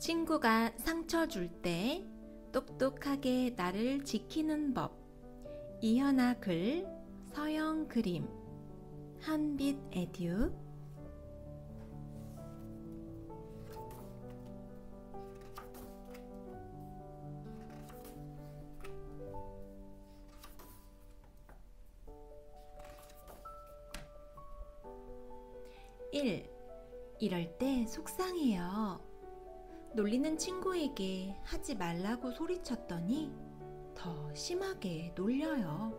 친구가 상처 줄 때 똑똑하게 나를 지키는 법. 이현아 글, 서영 그림, 한빛 에듀. 이럴 때 속상해요. 놀리는 친구에게 하지 말라고 소리쳤더니 더 심하게 놀려요.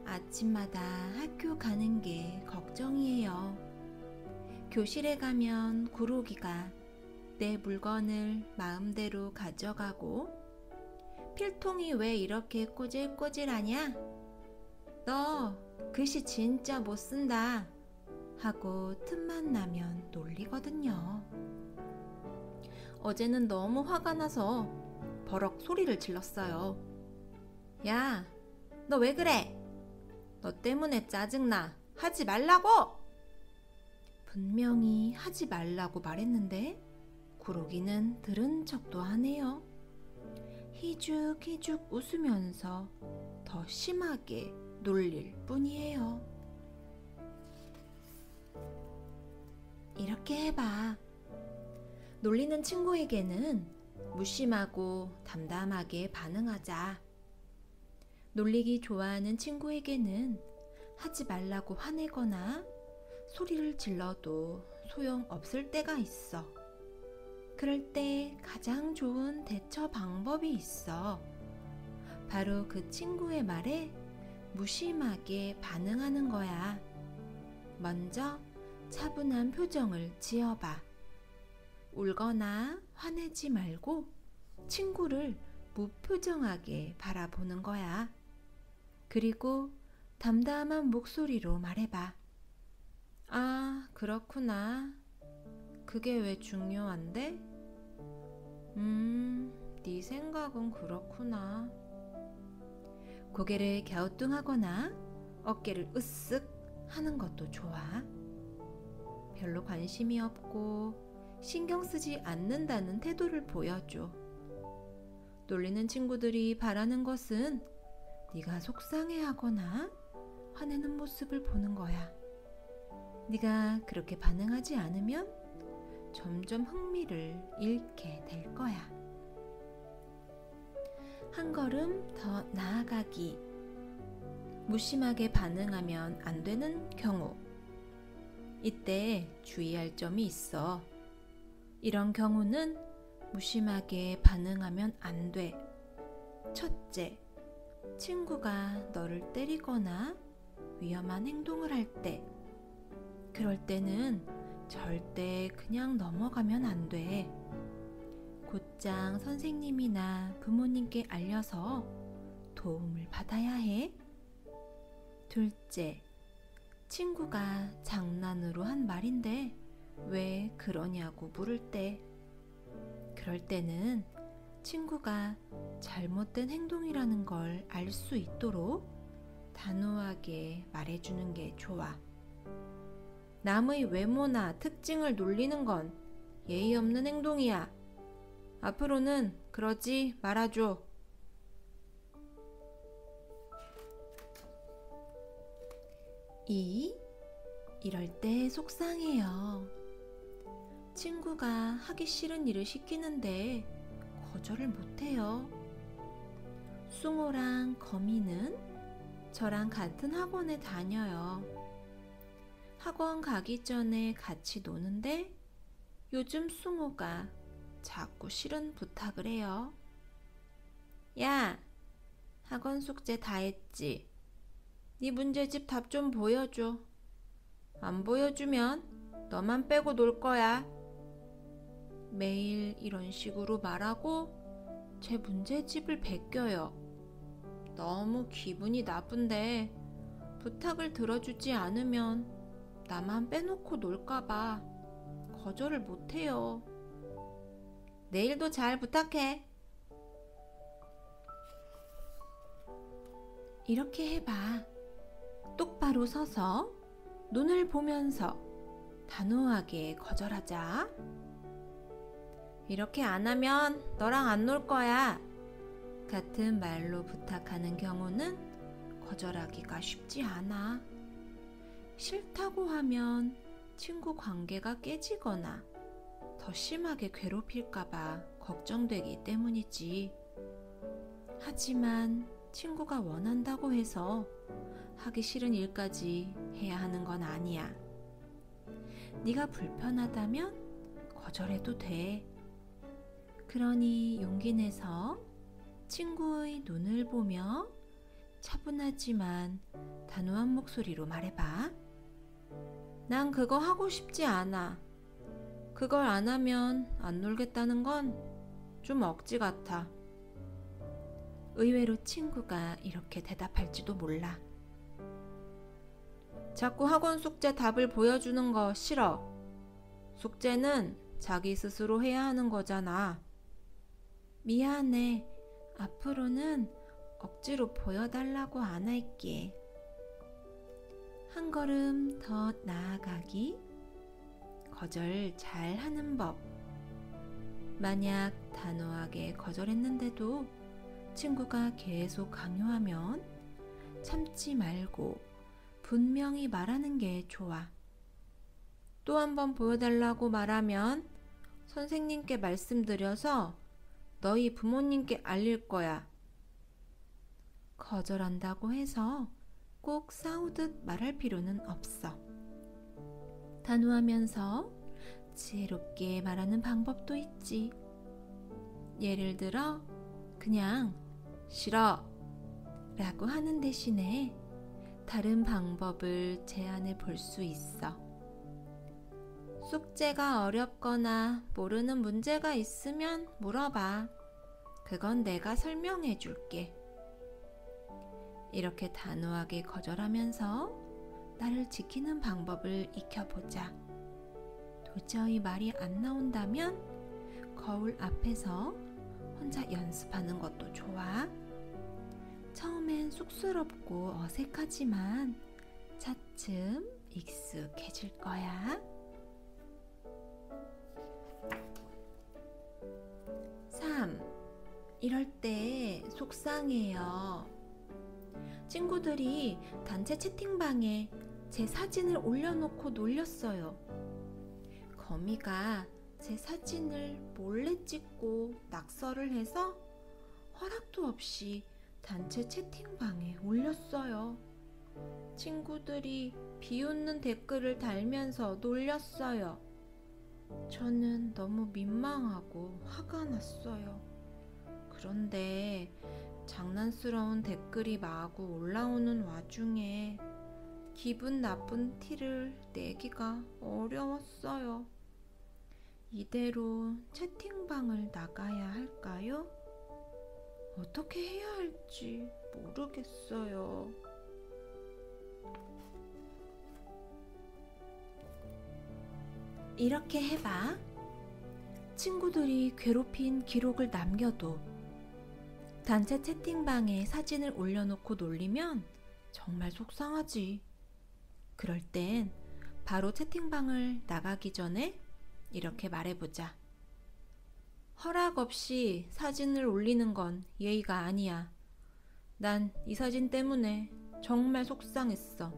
아침마다 학교 가는 게 걱정이에요. 교실에 가면 구로기가 내 물건을 마음대로 가져가고, 필통이 왜 이렇게 꼬질꼬질하냐? 너 글씨 진짜 못 쓴다 하고 틈만 나면 놀리거든요. 어제는 너무 화가 나서 버럭 소리를 질렀어요. 야, 너 왜 그래? 너 때문에 짜증나. 하지 말라고! 분명히 하지 말라고 말했는데 구로기는 들은 척도 하네요. 희죽희죽 웃으면서 더 심하게 놀릴 뿐이에요. 이렇게 해봐. 놀리는 친구에게는 무심하고 담담하게 반응하자. 놀리기 좋아하는 친구에게는 하지 말라고 화내거나 소리를 질러도 소용없을 때가 있어. 그럴 때 가장 좋은 대처 방법이 있어. 바로 그 친구의 말에 무심하게 반응하는 거야. 먼저 차분한 표정을 지어봐. 울거나 화내지 말고 친구를 무표정하게 바라보는 거야. 그리고 담담한 목소리로 말해봐. 아, 그렇구나. 그게 왜 중요한데? 네 생각은 그렇구나. 고개를 갸우뚱하거나 어깨를 으쓱 하는 것도 좋아. 별로 관심이 없고 신경 쓰지 않는다는 태도를 보여줘. 놀리는 친구들이 바라는 것은 네가 속상해하거나 화내는 모습을 보는 거야. 네가 그렇게 반응하지 않으면 점점 흥미를 잃게 될 거야. 한 걸음 더 나아가기. 무심하게 반응하면 안 되는 경우. 이때 주의할 점이 있어. 이런 경우는 무심하게 반응하면 안 돼. 첫째, 친구가 너를 때리거나 위험한 행동을 할 때. 그럴 때는 절대 그냥 넘어가면 안 돼. 곧장 선생님이나 부모님께 알려서 도움을 받아야 해. 둘째, 친구가 장난으로 한 말인데 왜 그러냐고 물을 때. 그럴 때는 친구가 잘못된 행동이라는 걸 알 수 있도록 단호하게 말해주는 게 좋아. 남의 외모나 특징을 놀리는 건 예의 없는 행동이야. 앞으로는 그러지 말아줘. 이럴 때 속상해요. 친구가 하기 싫은 일을 시키는데 거절을 못해요. 숭호랑 거미는 저랑 같은 학원에 다녀요. 학원 가기 전에 같이 노는데 요즘 숭호가 자꾸 싫은 부탁을 해요. 야, 학원 숙제 다 했지? 네 문제집 답 좀 보여줘. 안 보여주면 너만 빼고 놀 거야. 매일 이런 식으로 말하고 제 문제집을 베껴요. 너무 기분이 나쁜데 부탁을 들어주지 않으면 나만 빼놓고 놀까봐 거절을 못해요. 내일도 잘 부탁해. 이렇게 해봐. 똑바로 서서 눈을 보면서 단호하게 거절하자. 이렇게 안 하면 너랑 안 놀 거야. 같은 말로 부탁하는 경우는 거절하기가 쉽지 않아. 싫다고 하면 친구 관계가 깨지거나 더 심하게 괴롭힐까봐 걱정되기 때문이지. 하지만 친구가 원한다고 해서 하기 싫은 일까지 해야 하는 건 아니야. 네가 불편하다면 거절해도 돼. 그러니 용기 내서 친구의 눈을 보며 차분하지만 단호한 목소리로 말해봐. 난 그거 하고 싶지 않아. 그걸 안 하면 안 놀겠다는 건 좀 억지 같아. 의외로 친구가 이렇게 대답할지도 몰라. 자꾸 학원 숙제 답을 보여주는 거 싫어. 숙제는 자기 스스로 해야 하는 거잖아. 미안해. 앞으로는 억지로 보여달라고 안 할게. 한 걸음 더 나아가기. 거절 잘 하는 법. 만약 단호하게 거절했는데도 친구가 계속 강요하면 참지 말고 분명히 말하는 게 좋아. 또 한 번 보여달라고 말하면 선생님께 말씀드려서 너희 부모님께 알릴 거야. 거절한다고 해서 꼭 싸우듯 말할 필요는 없어. 단호하면서 지혜롭게 말하는 방법도 있지. 예를 들어 그냥 싫어 라고 하는 대신에 다른 방법을 제안해 볼 수 있어. 숙제가 어렵거나 모르는 문제가 있으면 물어봐. 그건 내가 설명해 줄게. 이렇게 단호하게 거절하면서 나를 지키는 방법을 익혀보자. 도저히 말이 안 나온다면 거울 앞에서 혼자 연습하는 것도 좋아. 처음엔 쑥스럽고 어색하지만 차츰 익숙해질 거야. 3. 이럴 때 속상해요. 친구들이 단체 채팅방에 제 사진을 올려놓고 놀렸어요. 거미가 제 사진을 몰래 찍고 낙서를 해서 허락도 없이 단체 채팅방에 올렸어요. 친구들이 비웃는 댓글을 달면서 놀렸어요. 저는 너무 민망하고 화가 났어요. 그런데 장난스러운 댓글이 마구 올라오는 와중에 기분 나쁜 티를 내기가 어려웠어요. 이대로 채팅방을 나가야 할까요? 어떻게 해야 할지 모르겠어요. 이렇게 해봐. 친구들이 괴롭힌 기록을 남겨도 단체 채팅방에 사진을 올려놓고 놀리면 정말 속상하지. 그럴 땐 바로 채팅방을 나가기 전에 이렇게 말해보자. 허락 없이 사진을 올리는 건 예의가 아니야. 난 이 사진 때문에 정말 속상했어.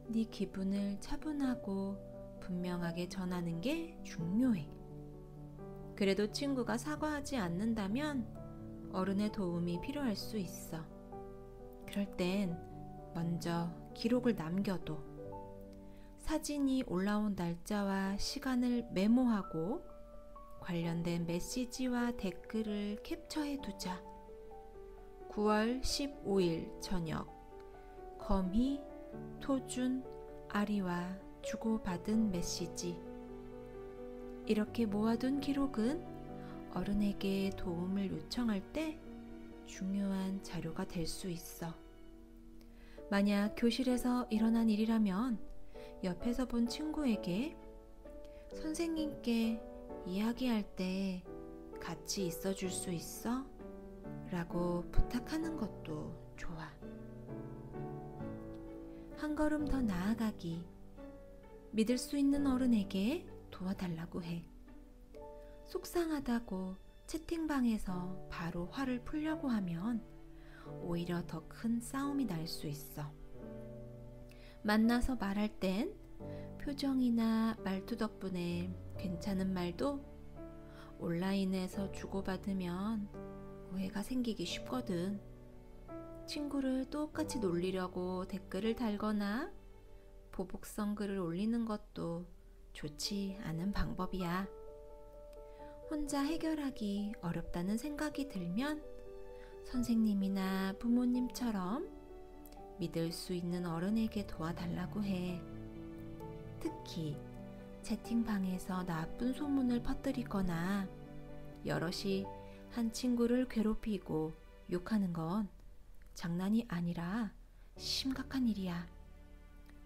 네 기분을 차분하고 분명하게 전하는 게 중요해. 그래도 친구가 사과하지 않는다면 어른의 도움이 필요할 수 있어. 그럴 땐 먼저 기록을 남겨도 사진이 올라온 날짜와 시간을 메모하고 관련된 메시지와 댓글을 캡처해 두자. 9월 15일 저녁 거미, 토준, 아리와 주고받은 메시지. 이렇게 모아둔 기록은 어른에게 도움을 요청할 때 중요한 자료가 될 수 있어. 만약 교실에서 일어난 일이라면 옆에서 본 친구에게 선생님께 이야기할 때 같이 있어 줄 수 있어? 라고 부탁하는 것도 좋아. 한 걸음 더 나아가기. 믿을 수 있는 어른에게 도와달라고 해. 속상하다고 채팅방에서 바로 화를 풀려고 하면 오히려 더 큰 싸움이 날 수 있어. 만나서 말할 땐 표정이나 말투 덕분에 괜찮은 말도 온라인에서 주고받으면 오해가 생기기 쉽거든. 친구를 똑같이 놀리려고 댓글을 달거나 보복성 글을 올리는 것도 좋지 않은 방법이야. 혼자 해결하기 어렵다는 생각이 들면 선생님이나 부모님처럼 믿을 수 있는 어른에게 도와달라고 해. 특히 채팅방에서 나쁜 소문을 퍼뜨리거나 여럿이 한 친구를 괴롭히고 욕하는 건 장난이 아니라 심각한 일이야.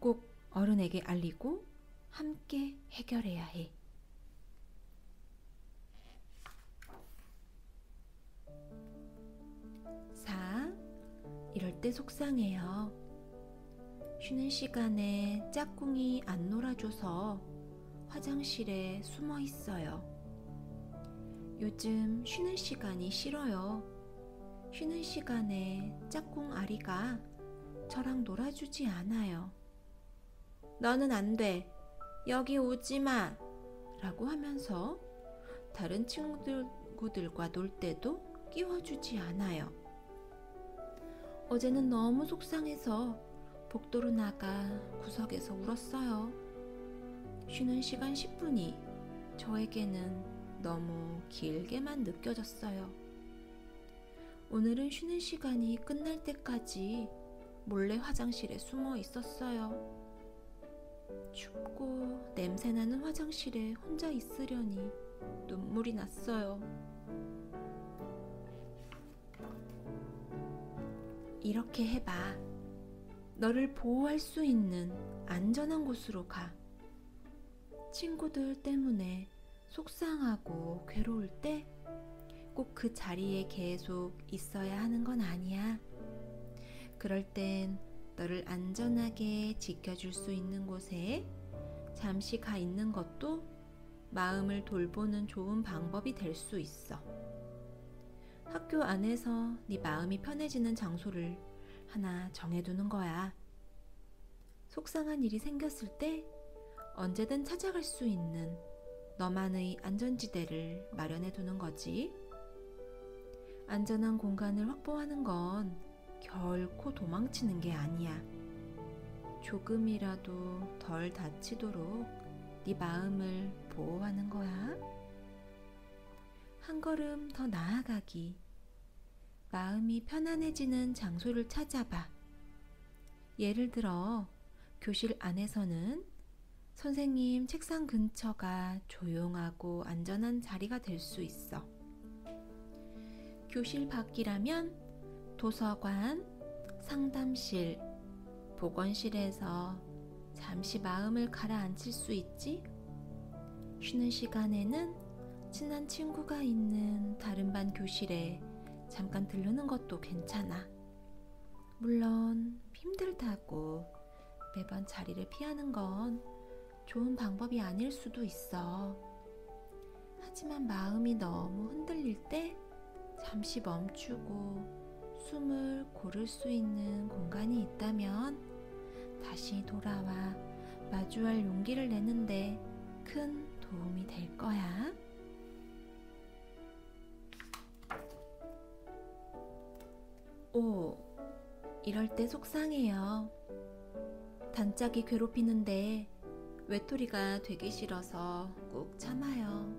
꼭 어른에게 알리고 함께 해결해야 해. 4. 이럴 때 속상해요. 쉬는 시간에 짝꿍이 안 놀아줘서 화장실에 숨어 있어요. 요즘 쉬는 시간이 싫어요. 쉬는 시간에 짝꿍 아리가 저랑 놀아주지 않아요. 너는 안 돼. 여기 오지 마. 라고 하면서 다른 친구들과 놀 때도 끼워주지 않아요. 어제는 너무 속상해서 복도로 나가 구석에서 울었어요. 쉬는 시간 10분이 저에게는 너무 길게만 느껴졌어요. 오늘은 쉬는 시간이 끝날 때까지 몰래 화장실에 숨어 있었어요. 춥고 냄새나는 화장실에 혼자 있으려니 눈물이 났어요. 이렇게 해봐. 너를 보호할 수 있는 안전한 곳으로 가. 친구들 때문에 속상하고 괴로울 때 꼭 그 자리에 계속 있어야 하는 건 아니야. 그럴 땐 너를 안전하게 지켜줄 수 있는 곳에 잠시 가 있는 것도 마음을 돌보는 좋은 방법이 될 수 있어. 학교 안에서 네 마음이 편해지는 장소를 하나 정해두는 거야. 속상한 일이 생겼을 때 언제든 찾아갈 수 있는 너만의 안전지대를 마련해두는 거지. 안전한 공간을 확보하는 건 결코 도망치는 게 아니야. 조금이라도 덜 다치도록 네 마음을 보호하는 거야. 한 걸음 더 나아가기. 마음이 편안해지는 장소를 찾아봐. 예를 들어 교실 안에서는 선생님 책상 근처가 조용하고 안전한 자리가 될 수 있어. 교실 밖이라면 도서관, 상담실, 보건실에서 잠시 마음을 가라앉힐 수 있지? 쉬는 시간에는 친한 친구가 있는 다른 반 교실에 잠깐 들르는 것도 괜찮아. 물론 힘들다고 매번 자리를 피하는 건 좋은 방법이 아닐 수도 있어. 하지만 마음이 너무 흔들릴 때 잠시 멈추고 숨을 고를 수 있는 공간이 있다면 다시 돌아와 마주할 용기를 내는데 큰 도움이 될 거야. 5. 이럴 때 속상해요. 단짝이 괴롭히는데 외톨이가 되기 싫어서 꾹 참아요.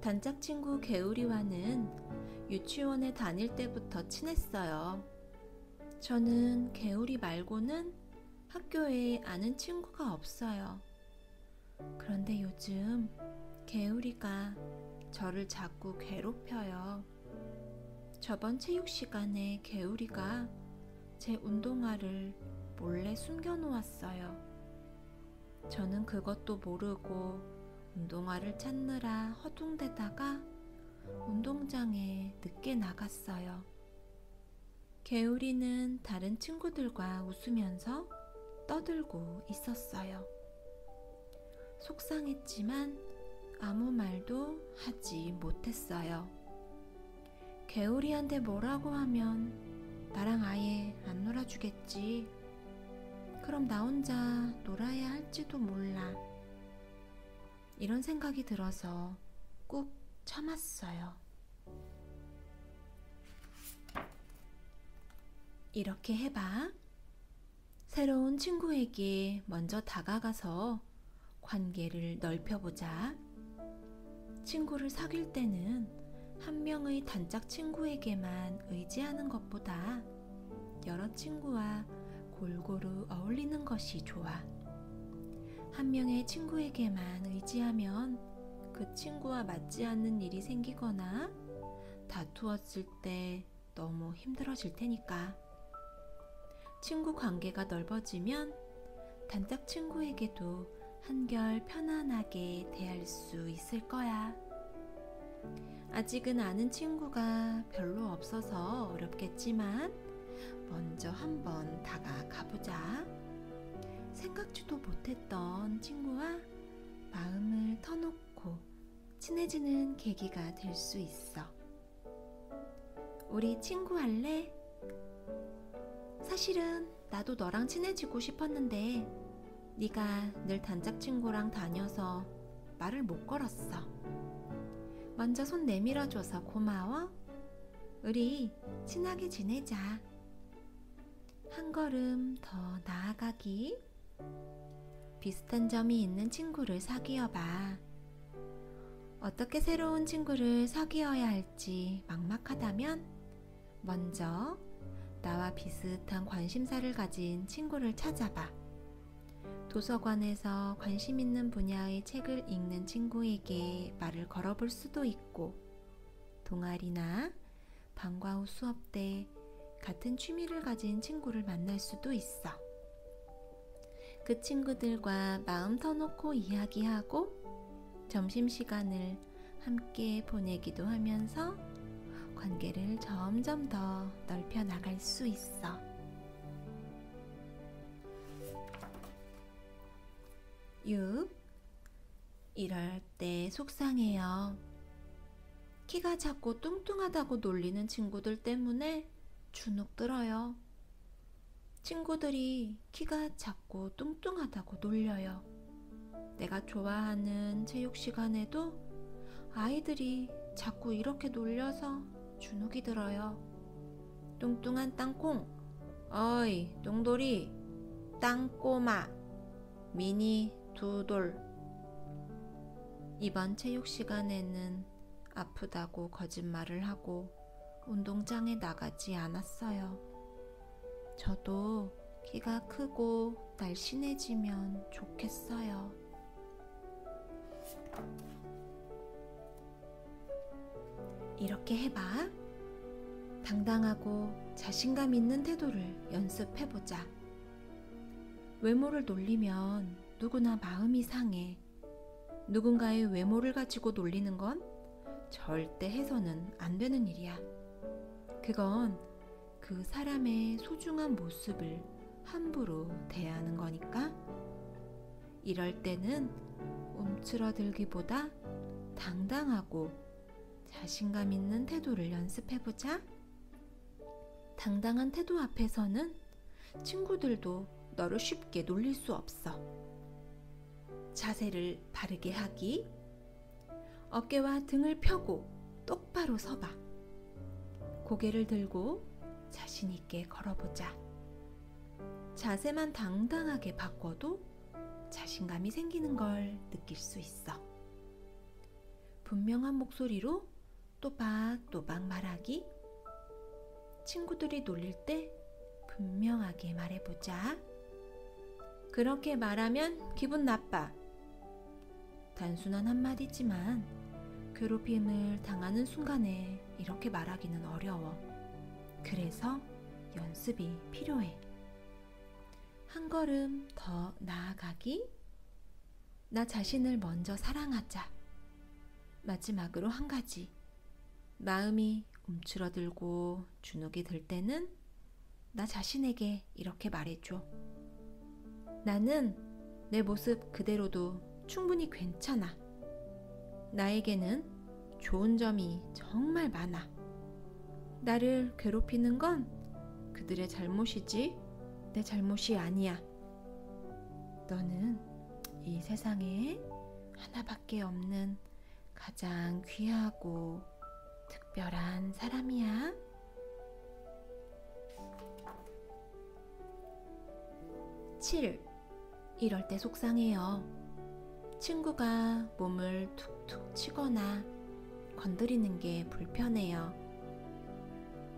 단짝 친구 개우리와는 유치원에 다닐 때부터 친했어요. 저는 개우리 말고는 학교에 아는 친구가 없어요. 그런데 요즘 개우리가 저를 자꾸 괴롭혀요. 저번 체육 시간에 개우리가 제 운동화를 몰래 숨겨놓았어요. 저는 그것도 모르고 운동화를 찾느라 허둥대다가 운동장에 늦게 나갔어요. 개우리는 다른 친구들과 웃으면서 떠들고 있었어요. 속상했지만 아무 말도 한마디도 하지 못했어요. 개울이한테 뭐라고 하면 나랑 아예 안 놀아주겠지. 그럼 나 혼자 놀아야 할지도 몰라. 이런 생각이 들어서 꾹 참았어요. 이렇게 해봐. 새로운 친구에게 먼저 다가가서 관계를 넓혀보자. 친구를 사귈 때는 한 명의 단짝 친구에게만 의지하는 것보다 여러 친구와 골고루 어울리는 것이 좋아. 한 명의 친구에게만 의지하면 그 친구와 맞지 않는 일이 생기거나 다투었을 때 너무 힘들어질 테니까. 친구 관계가 넓어지면 단짝 친구에게도 한결 편안하게 대할 수 있을 거야. 아직은 아는 친구가 별로 없어서 어렵겠지만 먼저 한번 다가가보자. 생각지도 못했던 친구와 마음을 터놓고 친해지는 계기가 될 수 있어. 우리 친구 할래? 사실은 나도 너랑 친해지고 싶었는데 네가 늘 단짝 친구랑 다녀서 말을 못 걸었어. 먼저 손 내밀어줘서 고마워. 우리 친하게 지내자. 한 걸음 더 나아가기. 비슷한 점이 있는 친구를 사귀어봐. 어떻게 새로운 친구를 사귀어야 할지 막막하다면 먼저 나와 비슷한 관심사를 가진 친구를 찾아봐. 도서관에서 관심 있는 분야의 책을 읽는 친구에게 말을 걸어볼 수도 있고, 동아리나 방과 후 수업 때 같은 취미를 가진 친구를 만날 수도 있어. 그 친구들과 마음 터놓고 이야기하고 점심시간을 함께 보내기도 하면서 관계를 점점 더 넓혀 나갈 수 있어. 6. 이럴 때 속상해요. 키가 작고 뚱뚱하다고 놀리는 친구들 때문에 주눅 들어요. 친구들이 키가 작고 뚱뚱하다고 놀려요. 내가 좋아하는 체육 시간에도 아이들이 자꾸 이렇게 놀려서 주눅이 들어요. 뚱뚱한 땅콩, 어이 뚱돌이, 땅꼬마, 미니 두돌. 이번 체육 시간에는 아프다고 거짓말을 하고 운동장에 나가지 않았어요. 저도 키가 크고 날씬해지면 좋겠어요. 이렇게 해봐. 당당하고 자신감 있는 태도를 연습해보자. 외모를 놀리면 누구나 마음이 상해. 누군가의 외모를 가지고 놀리는 건 절대 해서는 안 되는 일이야. 그건 그 사람의 소중한 모습을 함부로 대하는 거니까. 이럴 때는 움츠러들기보다 당당하고 자신감 있는 태도를 연습해보자. 당당한 태도 앞에서는 친구들도 너를 쉽게 놀릴 수 없어. 자세를 바르게 하기. 어깨와 등을 펴고 똑바로 서봐. 고개를 들고 자신 있게 걸어보자. 자세만 당당하게 바꿔도 자신감이 생기는 걸 느낄 수 있어. 분명한 목소리로 또박또박 말하기. 친구들이 놀릴 때 분명하게 말해보자. 그렇게 말하면 기분 나빠. 단순한 한마디지만 괴롭힘을 당하는 순간에 이렇게 말하기는 어려워. 그래서 연습이 필요해. 한 걸음 더 나아가기. 나 자신을 먼저 사랑하자. 마지막으로 한 가지. 마음이 움츠러들고 주눅이 들 때는 나 자신에게 이렇게 말해줘. 나는 내 모습 그대로도 충분히 괜찮아. 나에게는 좋은 점이 정말 많아. 나를 괴롭히는 건 그들의 잘못이지 내 잘못이 아니야. 너는 이 세상에 하나밖에 없는 가장 귀하고 특별한 사람이야. 7. 이럴 때 속상해요. 친구가 몸을 툭툭 치거나 건드리는 게 불편해요.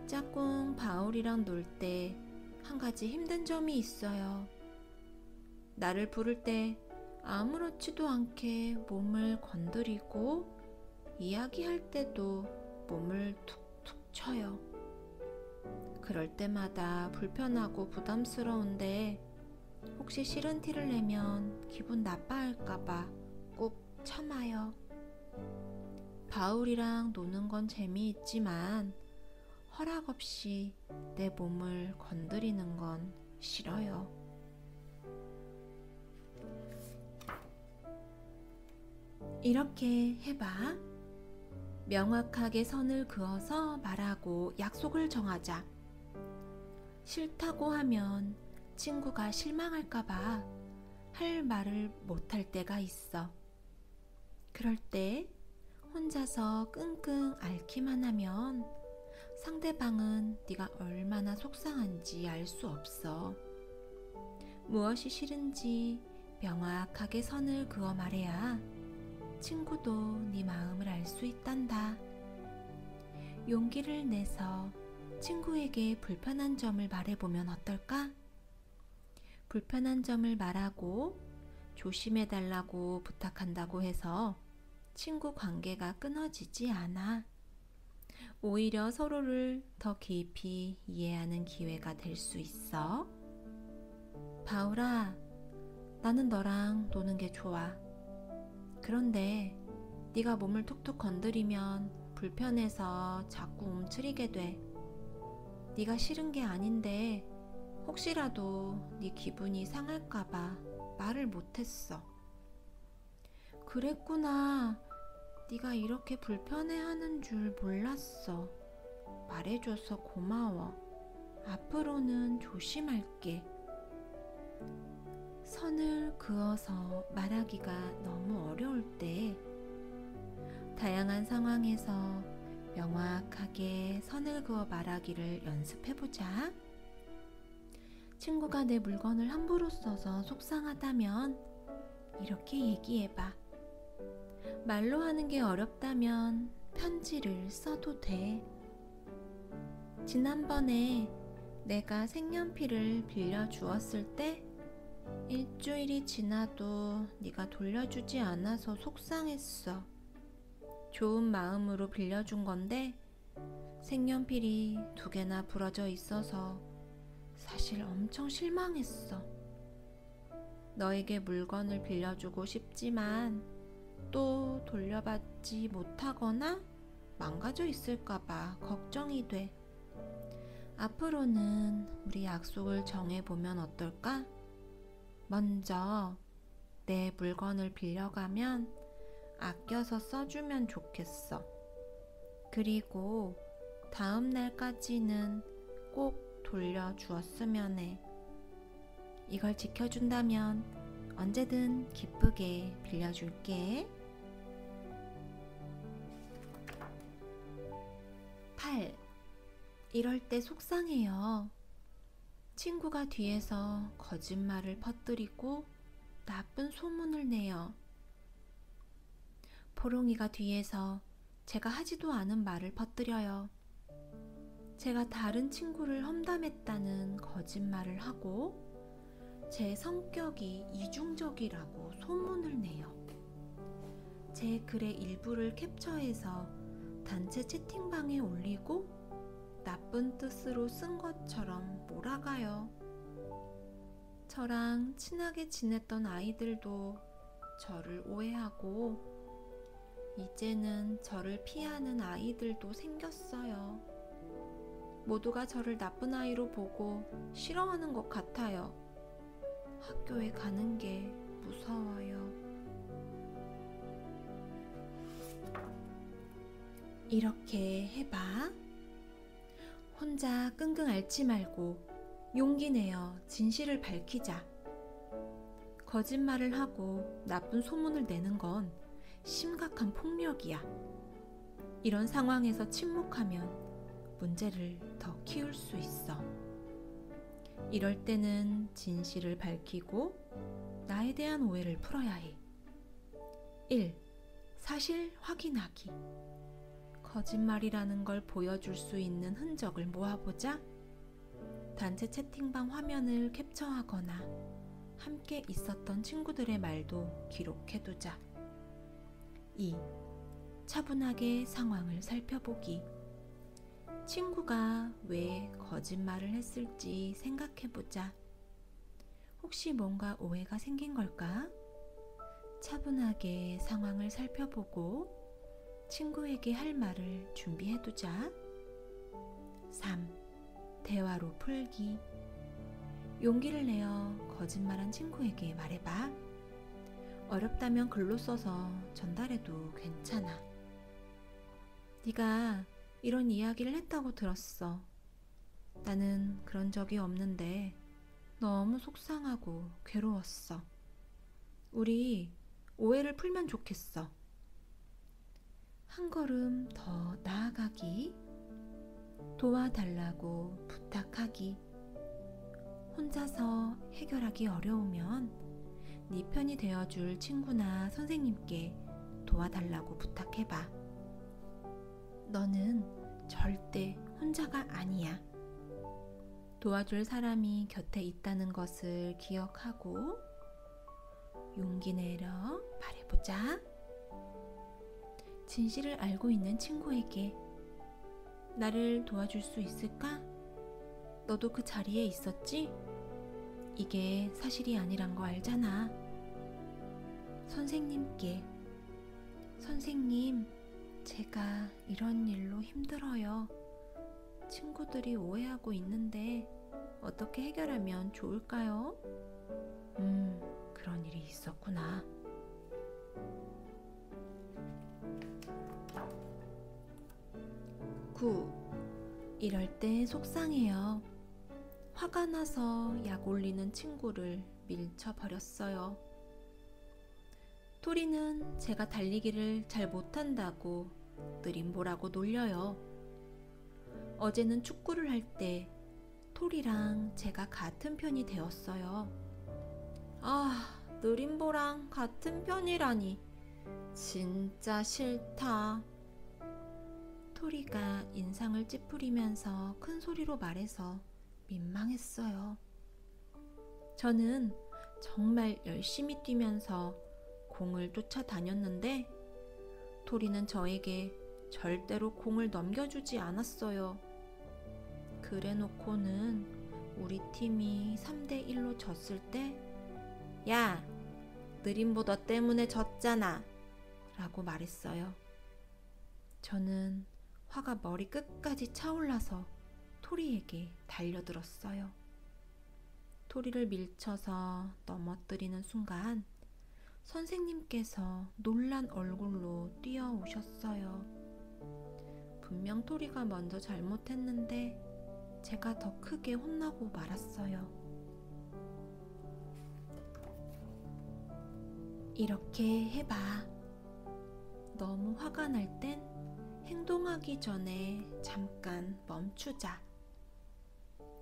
짝꿍 바울이랑 놀 때 한 가지 힘든 점이 있어요. 나를 부를 때 아무렇지도 않게 몸을 건드리고 이야기할 때도 몸을 툭툭 쳐요. 그럴 때마다 불편하고 부담스러운데 혹시 싫은 티를 내면 기분 나빠할까봐 꾹 참아요. 바울이랑 노는 건 재미있지만 허락 없이 내 몸을 건드리는 건 싫어요. 이렇게 해봐. 명확하게 선을 그어서 말하고 약속을 정하자. 싫다고 하면 친구가 실망할까봐 할 말을 못할 때가 있어. 그럴 때 혼자서 끙끙 앓기만 하면 상대방은 네가 얼마나 속상한지 알 수 없어. 무엇이 싫은지 명확하게 선을 그어 말해야 친구도 네 마음을 알 수 있단다. 용기를 내서 친구에게 불편한 점을 말해보면 어떨까? 불편한 점을 말하고 조심해달라고 부탁한다고 해서 친구 관계가 끊어지지 않아. 오히려 서로를 더 깊이 이해하는 기회가 될 수 있어. 바울아, 나는 너랑 노는 게 좋아. 그런데 네가 몸을 툭툭 건드리면 불편해서 자꾸 움츠리게 돼. 네가 싫은 게 아닌데 혹시라도 네 기분이 상할까봐 말을 못했어. 그랬구나. 네가 이렇게 불편해하는 줄 몰랐어. 말해줘서 고마워. 앞으로는 조심할게. 선을 그어서 말하기가 너무 어려울 때 다양한 상황에서 명확하게 선을 그어 말하기를 연습해보자. 친구가 내 물건을 함부로 써서 속상하다면 이렇게 얘기해봐. 말로 하는 게 어렵다면 편지를 써도 돼. 지난번에 내가 색연필을 빌려주었을 때 일주일이 지나도 네가 돌려주지 않아서 속상했어. 좋은 마음으로 빌려준 건데 색연필이 2개나 부러져 있어서 사실 엄청 실망했어. 너에게 물건을 빌려주고 싶지만 또 돌려받지 못하거나 망가져 있을까봐 걱정이 돼. 앞으로는 우리 약속을 정해보면 어떨까? 먼저 내 물건을 빌려가면 아껴서 써주면 좋겠어. 그리고 다음 날까지는 꼭 돌려주었으면 해. 이걸 지켜준다면 언제든 기쁘게 빌려줄게. 8. 이럴 때 속상해요. 친구가 뒤에서 거짓말을 퍼뜨리고 나쁜 소문을 내요. 포롱이가 뒤에서 제가 하지도 않은 말을 퍼뜨려요. 제가 다른 친구를 험담했다는 거짓말을 하고 제 성격이 이중적이라고 소문을 내요. 제 글의 일부를 캡처해서 단체 채팅방에 올리고 나쁜 뜻으로 쓴 것처럼 몰아가요. 저랑 친하게 지냈던 아이들도 저를 오해하고 이제는 저를 피하는 아이들도 생겼어요. 모두가 저를 나쁜 아이로 보고 싫어하는 것 같아요. 학교에 가는 게 무서워요. 이렇게 해봐. 혼자 끙끙 앓지 말고 용기 내어 진실을 밝히자. 거짓말을 하고 나쁜 소문을 내는 건 심각한 폭력이야. 이런 상황에서 침묵하면 문제를 더 키울 수 있어. 이럴 때는 진실을 밝히고 나에 대한 오해를 풀어야 해. 1. 사실 확인하기. 거짓말이라는 걸 보여줄 수 있는 흔적을 모아보자. 단체 채팅방 화면을 캡처하거나 함께 있었던 친구들의 말도 기록해두자. 2. 차분하게 상황을 살펴보기. 친구가 왜 거짓말을 했을지 생각해보자. 혹시 뭔가 오해가 생긴 걸까? 차분하게 상황을 살펴보고 친구에게 할 말을 준비해두자. 3. 대화로 풀기. 용기를 내어 거짓말한 친구에게 말해봐. 어렵다면 글로 써서 전달해도 괜찮아. 네가 이런 이야기를 했다고 들었어. 나는 그런 적이 없는데 너무 속상하고 괴로웠어. 우리 오해를 풀면 좋겠어. 한 걸음 더 나아가기. 도와달라고 부탁하기. 혼자서 해결하기 어려우면 네 편이 되어줄 친구나 선생님께 도와달라고 부탁해봐. 너는 절대 혼자가 아니야. 도와줄 사람이 곁에 있다는 것을 기억하고 용기 내려 말해보자. 진실을 알고 있는 친구에게 나를 도와줄 수 있을까? 너도 그 자리에 있었지? 이게 사실이 아니란 거 알잖아. 선생님께 선생님, 제가 이런 일로 힘들어요. 친구들이 오해하고 있는데 어떻게 해결하면 좋을까요? 그런 일이 있었구나. 이럴 때 속상해요. 화가 나서 약 올리는 친구를 밀쳐버렸어요. 토리는 제가 달리기를 잘 못한다고 느림보라고 놀려요. 어제는 축구를 할 때 토리랑 제가 같은 편이 되었어요. 느림보랑 같은 편이라니 진짜 싫다. 토리가 인상을 찌푸리면서 큰 소리로 말해서 민망했어요. 저는 정말 열심히 뛰면서 공을 쫓아다녔는데 토리는 저에게 절대로 공을 넘겨주지 않았어요. 그래놓고는 우리 팀이 3대1로 졌을 때 야, 느림보 너 때문에 졌잖아 라고 말했어요. 저는 화가 머리 끝까지 차올라서 토리에게 달려들었어요. 토리를 밀쳐서 넘어뜨리는 순간 선생님께서 놀란 얼굴로 뛰어오셨어요. 분명 토리가 먼저 잘못했는데 제가 더 크게 혼나고 말았어요. 이렇게 해봐. 너무 화가 날 땐 행동하기 전에 잠깐 멈추자.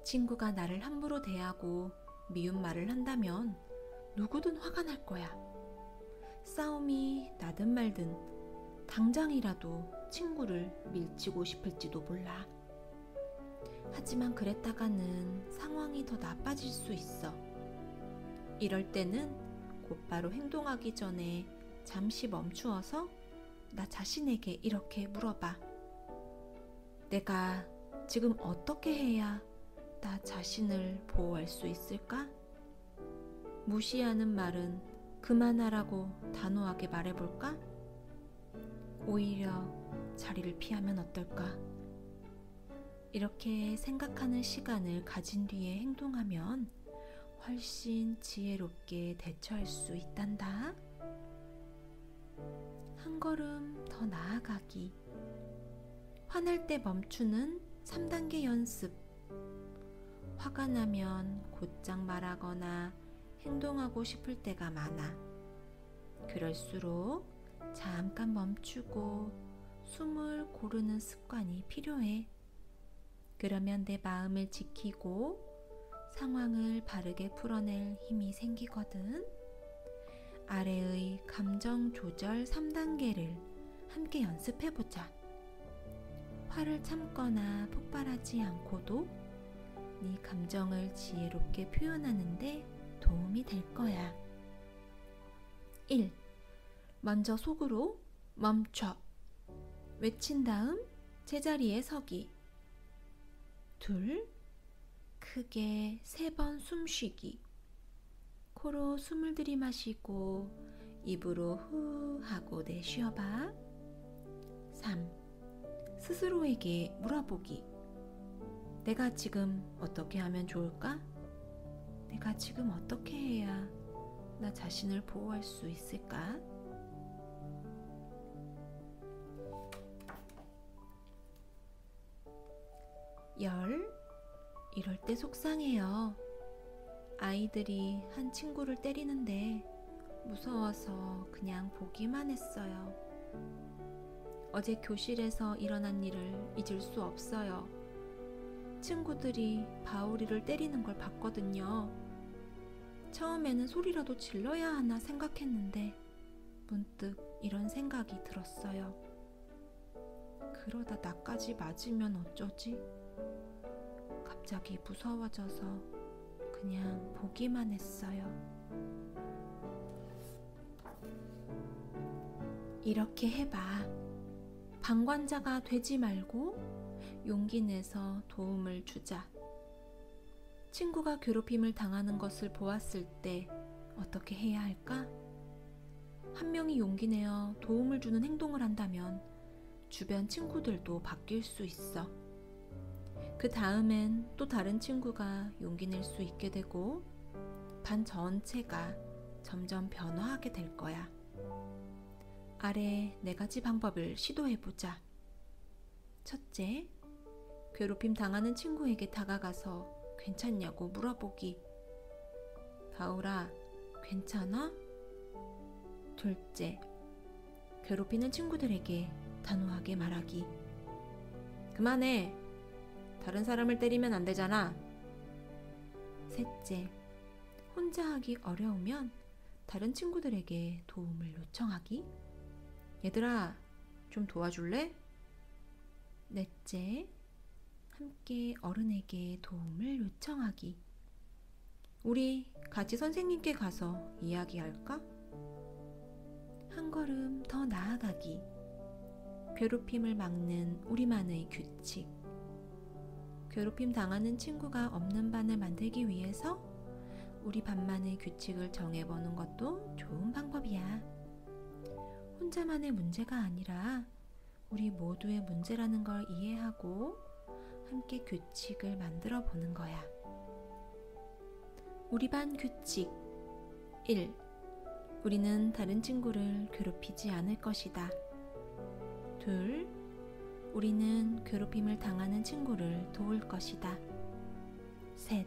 친구가 나를 함부로 대하고 미운 말을 한다면 누구든 화가 날 거야. 싸움이 나든 말든 당장이라도 친구를 밀치고 싶을지도 몰라. 하지만 그랬다가는 상황이 더 나빠질 수 있어. 이럴 때는 곧바로 행동하기 전에 잠시 멈추어서 나 자신에게 이렇게 물어봐. 내가 지금 어떻게 해야 나 자신을 보호할 수 있을까? 무시하는 말은 그만하라고 단호하게 말해볼까? 오히려 자리를 피하면 어떨까? 이렇게 생각하는 시간을 가진 뒤에 행동하면 훨씬 지혜롭게 대처할 수 있단다. 한 걸음 더 나아가기. 화날 때 멈추는 3단계 연습. 화가 나면 곧장 말하거나 행동하고 싶을 때가 많아. 그럴수록 잠깐 멈추고 숨을 고르는 습관이 필요해. 그러면 내 마음을 지키고 상황을 바르게 풀어낼 힘이 생기거든. 아래의 감정 조절 3단계를 함께 연습해보자. 화를 참거나 폭발하지 않고도 네 감정을 지혜롭게 표현하는데 도움이 될 거야. 1. 먼저 속으로 멈춰 외친 다음 제자리에 서기. 2. 크게 3번 숨쉬기. 코로 숨을 들이마시고 입으로 후 하고 내쉬어봐. 3. 스스로에게 물어보기. 내가 지금 어떻게 하면 좋을까? 내가 지금 어떻게 해야 나 자신을 보호할 수 있을까? 이럴 때 속상해요. 아이들이 한 친구를 때리는데 무서워서 그냥 보기만 했어요. 어제 교실에서 일어난 일을 잊을 수 없어요. 친구들이 바울이를 때리는 걸 봤거든요. 처음에는 소리라도 질러야 하나 생각했는데 문득 이런 생각이 들었어요. 그러다 나까지 맞으면 어쩌지? 갑자기 무서워져서 그냥 보기만 했어요. 이렇게 해봐. 방관자가 되지 말고 용기 내서 도움을 주자. 친구가 괴롭힘을 당하는 것을 보았을 때 어떻게 해야 할까? 한 명이 용기 내어 도움을 주는 행동을 한다면 주변 친구들도 바뀔 수 있어. 그 다음엔 또 다른 친구가 용기 낼 수 있게 되고 반 전체가 점점 변화하게 될 거야. 아래 4가지 방법을 시도해보자. 첫째, 괴롭힘 당하는 친구에게 다가가서 괜찮냐고 물어보기. 바울아, 괜찮아? 둘째, 괴롭히는 친구들에게 단호하게 말하기. 그만해. 다른 사람을 때리면 안 되잖아. 셋째, 혼자 하기 어려우면 다른 친구들에게 도움을 요청하기. 얘들아, 좀 도와줄래? 넷째, 함께 어른에게 도움을 요청하기. 우리 같이 선생님께 가서 이야기할까? 한 걸음 더 나아가기. 괴롭힘을 막는 우리만의 규칙. 괴롭힘 당하는 친구가 없는 반을 만들기 위해서 우리 반만의 규칙을 정해보는 것도 좋은 방법이야. 혼자만의 문제가 아니라 우리 모두의 문제라는 걸 이해하고 함께 규칙을 만들어 보는 거야. 우리 반 규칙 1. 우리는 다른 친구를 괴롭히지 않을 것이다. 2. 우리는 괴롭힘을 당하는 친구를 도울 것이다. 3.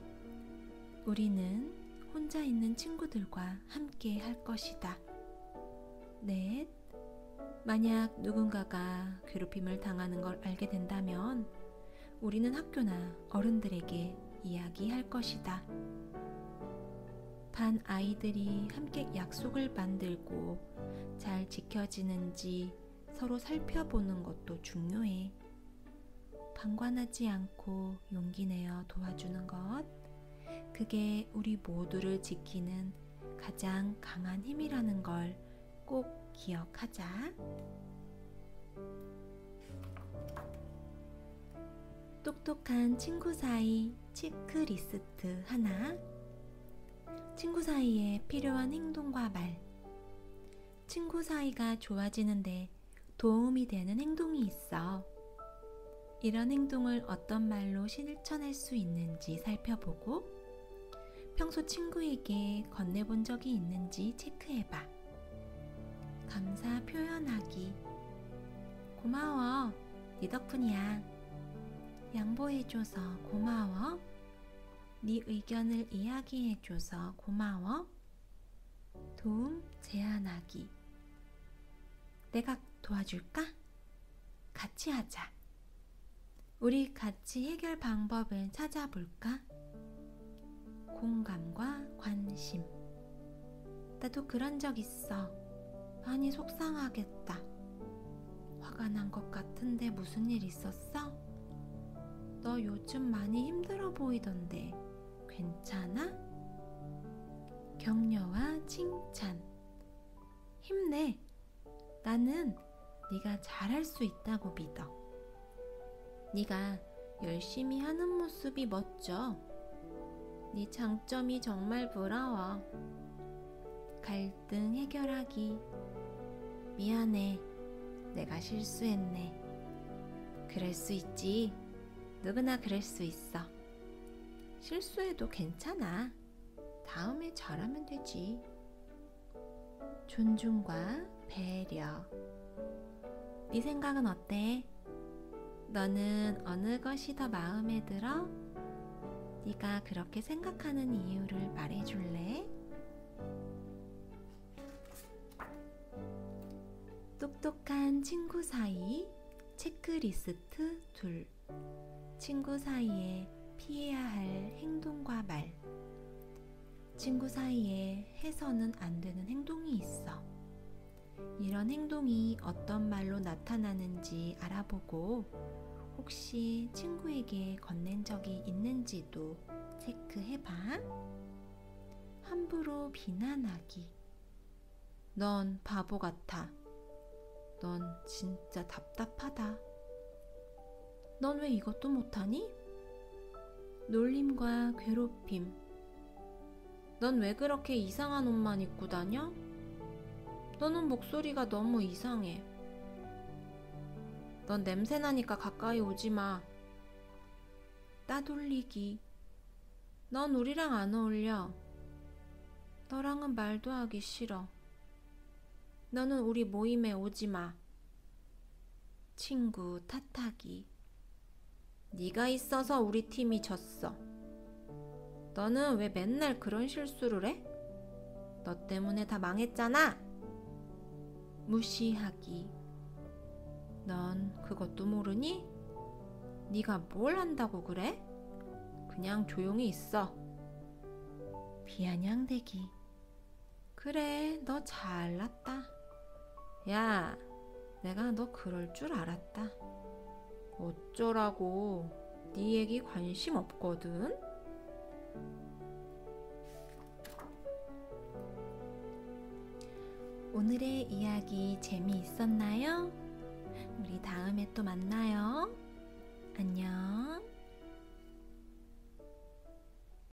우리는 혼자 있는 친구들과 함께 할 것이다. 4. 만약 누군가가 괴롭힘을 당하는 걸 알게 된다면 우리는 학교나 어른들에게 이야기할 것이다. 반 아이들이 함께 약속을 만들고 잘 지켜지는지 서로 살펴보는 것도 중요해. 방관하지 않고 용기 내어 도와주는 것, 그게 우리 모두를 지키는 가장 강한 힘이라는 걸 꼭 기억하자. 똑똑한 친구 사이 체크리스트 하나. 친구 사이에 필요한 행동과 말. 친구 사이가 좋아지는데 도움이 되는 행동이 있어. 이런 행동을 어떤 말로 실천할 수 있는지 살펴보고 평소 친구에게 건네본 적이 있는지 체크해봐. 감사 표현하기. 고마워. 네 덕분이야. 양보해줘서 고마워. 네 의견을 이야기해줘서 고마워. 도움 제안하기. 내가 도와줄까? 같이 하자. 우리 같이 해결 방법을 찾아볼까? 공감과 관심. 나도 그런 적 있어. 많이 속상하겠다. 화가 난 것 같은데 무슨 일 있었어? 너 요즘 많이 힘들어 보이던데 괜찮아? 격려와 칭찬. 힘내. 나는 네가 잘할 수 있다고 믿어. 네가 열심히 하는 모습이 멋져. 네 장점이 정말 부러워. 갈등 해결하기. 미안해. 내가 실수했네. 그럴 수 있지. 누구나 그럴 수 있어. 실수해도 괜찮아. 다음에 잘하면 되지. 존중과 배려. 네 생각은 어때? 너는 어느 것이 더 마음에 들어? 네가 그렇게 생각하는 이유를 말해줄래? 똑똑한 친구 사이 체크리스트 2. 친구 사이에 피해야 할 행동과 말. 친구 사이에 해서는 안 되는 행동이 있어. 이런 행동이 어떤 말로 나타나는지 알아보고 혹시 친구에게 건넨 적이 있는지도 체크해봐. 함부로 비난하기. 넌 바보 같아. 넌 진짜 답답하다. 넌 왜 이것도 못하니? 놀림과 괴롭힘. 넌 왜 그렇게 이상한 옷만 입고 다녀? 너는 목소리가 너무 이상해. 넌 냄새나니까 가까이 오지 마. 따돌리기. 넌 우리랑 안 어울려. 너랑은 말도 하기 싫어. 너는 우리 모임에 오지 마. 친구 탓하기. 네가 있어서 우리 팀이 졌어. 너는 왜 맨날 그런 실수를 해? 너 때문에 다 망했잖아. 무시하기. 넌 그것도 모르니? 네가 뭘 한다고 그래? 그냥 조용히 있어. 비아냥대기. 그래, 너 잘났다. 야, 내가 너 그럴 줄 알았다. 어쩌라고. 네 얘기 관심 없거든. 오늘의 이야기 재미있었나요? 우리 다음에 또 만나요. 안녕.